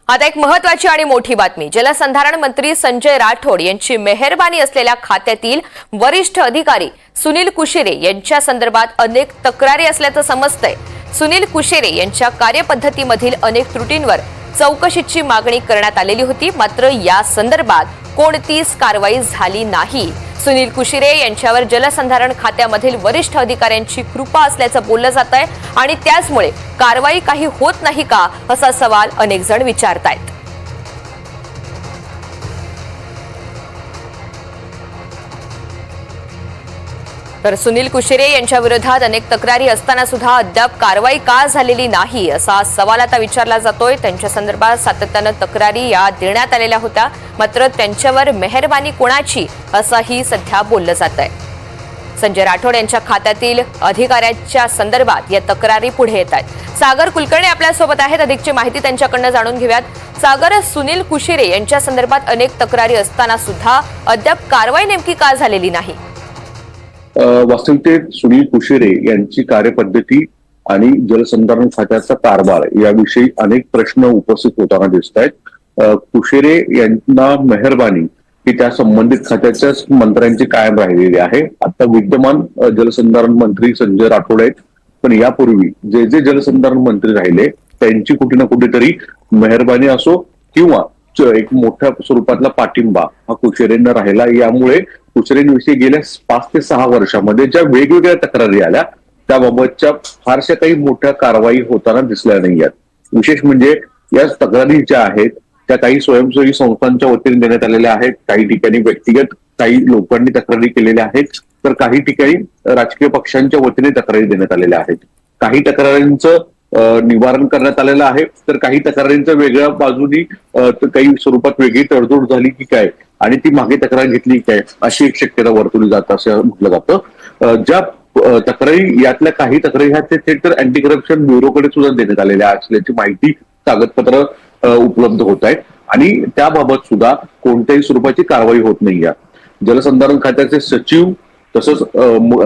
आता एक महत्त्वाची आणि मोठी बातमी। जलसंधारण मंत्री संजय राठोड यांची मेहरबानी असलेल्या खात्यातील वरिष्ठ अधिकारी सुनील कुशेरे यांच्या संदर्भात अनेक तक्रारी असल्याचं समजतंय। सुनील कुशेरे यांच्या कार्यपद्धतीमधील अनेक त्रुटींवर चौकशीची मागणी करण्यात आलेली होती, मात्र या संदर्भात कोणतीच कारवाई झाली नाही। सुनील कुशेरे यांच्यावर जलसंधारण खात्यामधील वरिष्ठ अधिकाऱ्यांची कृपा असल्याचं बोललं जातंय आणि त्याचमुळे कारवाई काही होत नाही का असा सवाल अनेक जण विचारतायत। तर सुनील कुशेरे यांच्या विरोधात अनेक तक्रारी असताना सुद्धा अद्याप कारवाई का झालेली नाही असा सवाल आता विचारला जातोय। त्यांच्या संदर्भात सातत्यानं तक्रारी या देण्यात आलेल्या होत्या, मात्र त्यांच्यावर मेहरबानी कोणाची असंही सध्या बोललं जातंय। संजय राठोड यांच्या खात्यातील अधिकाऱ्यांच्या संदर्भात या तक्रारी पुढे येत आहेत। सागर कुलकर्णी आपल्या सोबत आहेत, अधिकची माहिती त्यांच्याकडून जाणून घेऊयात। सागर, सुनील कुशेरे यांच्या संदर्भात अनेक तक्रारी असताना सुद्धा अद्याप कारवाई नेमकी का झालेली नाही? वास्तविकतेत सुनील कुशेरे यांची कार्यपद्धती आणि जलसंधारण खात्याचा कारभार याविषयी अनेक प्रश्न उपस्थित होताना दिसत आहेत। कुशेरे यांना मेहरबानी ही त्या संबंधित खात्याच्याच मंत्र्यांची कायम राहिलेली आहे। आता विद्यमान जलसंधारण मंत्री संजय राठोड आहेत, पण यापूर्वी जे जे जलसंधारण मंत्री राहिले त्यांची कुठे ना कुठेतरी मेहरबानी असो किंवा एक मोठ्या स्वरूपातला पाठिंबा हा कुशेरेंना राहिला। यामुळे कुशेरेंविषयी गेल्या 5 ते 6 वर्षांमध्ये ज्या वेगवेगळ्या तक्रारी आल्या त्याबाबतच्या फारशा काही मोठ्या कारवाई होताना दिसल्या नाहीयेत। विशेष म्हणजे या तक्रारी ज्या आहेत त्या काही स्वयंसेवी संस्थांच्या वतीने देण्यात आलेल्या आहेत, काही ठिकाणी व्यक्तिगत काही लोकांनी तक्रारी केलेल्या आहेत, तर काही ठिकाणी राजकीय पक्षांच्या वतीने तक्रारी देण्यात आलेल्या आहेत। काही तक्रारींचं निवारण करण्यात आलेलं आहे, तर काही तक्रारींचं वेगळ्या बाजूनी काही स्वरूपात वेगळी तडजोड झाली की काय आणि ती मागे तक्रार घेतली काय अशी एक शक्यता वर्तवली जातं असं म्हटलं जातं। ज्या तक्रारी यातल्या काही तक्रारी ह्या ते थेट तर अँटी करप्शन ब्युरोकडे सुद्धा देण्यात आलेल्या असल्याची माहिती कागदपत्र उपलब्ध होत आहेत आणि त्याबाबत सुद्धा कोणत्याही स्वरूपाची कारवाई होत नाहीये। जलसंधारण खात्याचे सचिव तसंच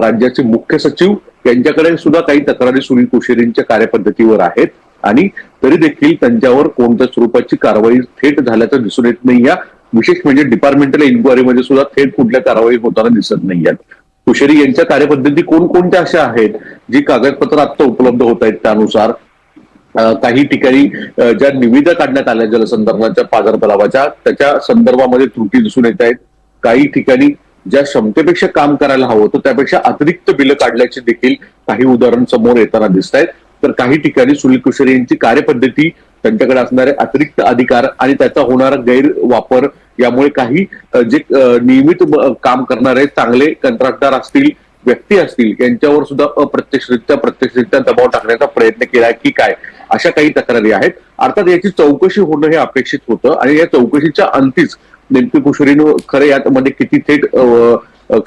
राज्याचे मुख्य सचिव यांच्याकडे सुद्धा काही तक्रारी सुनील कुशेरेंच्या कार्यपद्धतीवर आहेत आणि तरी देखील त्यांच्यावर कोणत्या स्वरूपाची कारवाई थेट झाल्याचं दिसून येत नाही। विशेष म्हणजे डिपार्टमेंटल इन्क्वायरीमध्ये सुद्धा थेट कुठल्या कारवाई होताना दिसत नाहीये। कुशेरे यांच्या कार्यपद्धती कोणकोणत्या अशा आहेत जी कागदपत्र आता उपलब्ध होत आहेत त्यानुसार काही ठिकाणी ज्या निविदा काढण्यात आल्या जलसंधारणाच्या पाझर तलावाच्या त्याच्या संदर्भामध्ये त्रुटी दिसून येत आहेत। काही ठिकाणी ज्या क्षमतेपेक्षा काम करायला हवं होतं त्यापेक्षा अतिरिक्त बिलं काढल्याची देखील काही उदाहरण समोर येताना दिसत आहेत। तर काही ठिकाणी सुनील कुशेरे यांची कार्यपद्धती, त्यांच्याकडे असणारे अतिरिक्त अधिकार आणि त्याचा होणारा गैरवापर यामुळे काही जे नियमित काम करणारे चांगले कंत्राटदार असतील, व्यक्ती असतील यांच्यावर सुद्धा प्रत्यक्षरित्या दबाव टाकण्याचा प्रयत्न केला की काय अशा काही तक्रारी आहेत। अर्थात याची चौकशी होणं हे अपेक्षित होतं आणि या चौकशीच्या अंतीच नेमके कुशेरे खरे यामध्ये किती थेट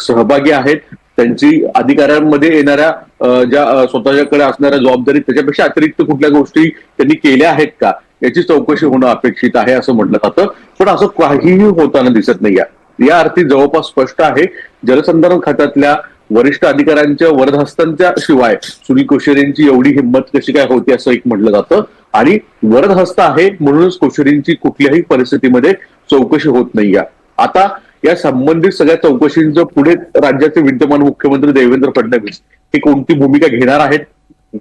सहभागी आहेत, त्यांची अधिकाऱ्यांमध्ये येणाऱ्या ज्या स्वतःच्याकडे असणाऱ्या जबाबदारी त्याच्यापेक्षा अतिरिक्त कुठल्या गोष्टी त्यांनी केल्या आहेत का याची चौकशी होणं अपेक्षित आहे असं म्हटलं जातं। पण असं काहीही होताना दिसत नाही। या अर्थी जवळपास स्पष्ट आहे जलसंधारण खात्यातल्या वरिष्ठ अधिकाऱ्यांच्या वरदहस्तांच्या शिवाय सुनील कुशेरेंची एवढी हिंमत कशी काय होती असं एक म्हटलं जातं आणि वरदहस्त आहे म्हणूनच कुशेरेंची कुठल्याही परिस्थितीमध्ये चौकशी होत नाहीये। आता या संबंधित सगळ्या चौकशींचं पुढे राज्याचे विद्यमान मुख्यमंत्री देवेंद्र फडणवीस हे कोणती भूमिका घेणार आहेत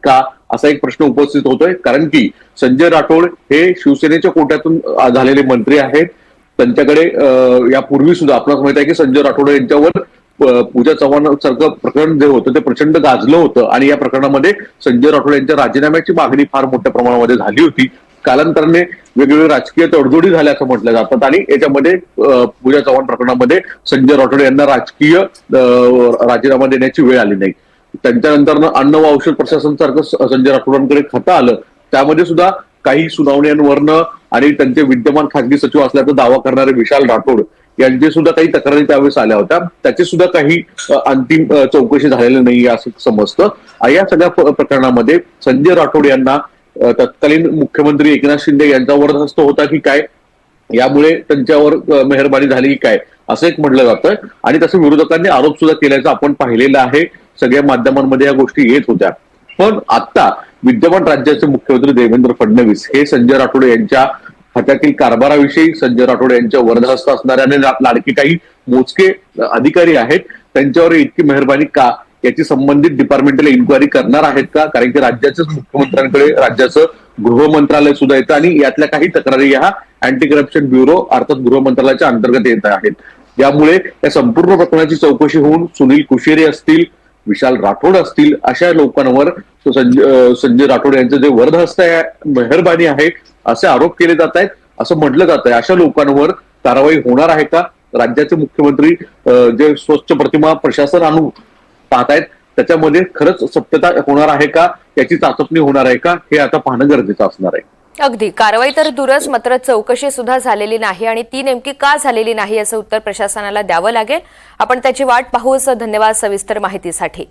का असा एक प्रश्न उपस्थित होतोय। कारण की संजय राठोड हे शिवसेनेच्या कोट्यातून झालेले मंत्री आहेत। त्यांच्याकडे यापूर्वी सुद्धा आपल्याला माहित आहे की संजय राठोड यांच्यावर पूजा चव्हाण सारखं प्रकरण जे होतं ते प्रचंड गाजलं होतं आणि या प्रकरणामध्ये संजय राठोड यांच्या राजीनाम्याची मागणी फार मोठ्या प्रमाणामध्ये झाली होती। कालांतराने वेगवेगळे राजकीय तडजोडी झाल्या असं म्हटलं जातात आणि याच्यामध्ये पूजा चव्हाण प्रकरणामध्ये संजय राठोड यांना राजकीय राजीनामा देण्याची वेळ आली नाही। त्यांच्यानंतर अन्न व औषध प्रशासन सारखं संजय राठोडांकडे खातं आलं, त्यामध्ये सुद्धा काही सुनावण्यांवरनं आणि त्यांचे विद्यमान खासगी सचिव असल्याचा दावा करणारे विशाल राठोड यांचे सुद्धा काही तक्रारी त्यावेळेस आल्या होत्या, त्याची सुद्धा काही अंतिम चौकशी झालेली नाही असं समजतं। या सगळ्या प्रकरणामध्ये संजय राठोड यांना तत्कालीन मुख्यमंत्री एकनाथ शिंदे यांचा वरदहस्त होता की काय, यामुळे त्यांच्यावर मेहरबानी झाली की काय असं एक म्हटलं जातं आणि तसं विरोधकांनी आरोप सुद्धा केल्याचं आपण पाहिलेलं आहे। सगळ्या माध्यमांमध्ये या गोष्टी येत होत्या। पण आता विद्यमान राज्याचे मुख्यमंत्री देवेंद्र फडणवीस हे संजय राठोड यांच्या खात्यातील कारभाराविषयी संजय राठोड यांच्या वरदहस्त असणारे आणि लाडके काही मोजके अधिकारी आहेत त्यांच्यावर इतकी मेहरबानी का, याची संबंधित डिपार्टमेंटल इन्क्वायरी करणार आहेत का? कारण की राज्याच्याच मुख्यमंत्र्यांकडे राज्याचं गृह मंत्रालय सुद्धा येतं आणि यातल्या काही तक्रारी ह्या अँटी करप्शन ब्युरो अर्थात गृह मंत्रालयाच्या अंतर्गत येत आहेत. त्यामुळे या संपूर्ण प्रकरणाची चौकशी होऊन सुनील कुशेरे असतील, विशाल राठोड असतील, अशा लोकांवर संजय राठोड यांचं जे वरदहस्त आहे, मेहरबानी आहे असे आरोप केले जात आहेत, असं म्हटलं जात आहे. अशा लोकांवर कारवाई होणार आहे का? राज्याचे मुख्यमंत्री जे स्वच्छ प्रतिमा प्रशासन आणून पाहतायत त्याच्यामध्ये खरंच सत्यता होणार आहे का, याची चाचपणी होणार आहे का, हे आता पाहणं गरजेचं असणार आहे. अगदी. कारवाई तर दूरच, मात्र चौकशी सुद्धा झालेली नाही आणि ती नेमकी का झालेली नाही याचं उत्तर प्रशासनाला द्यावं लागेल. आपण त्याची वाट पाहूच. धन्यवाद सविस्तर माहितीसाठी.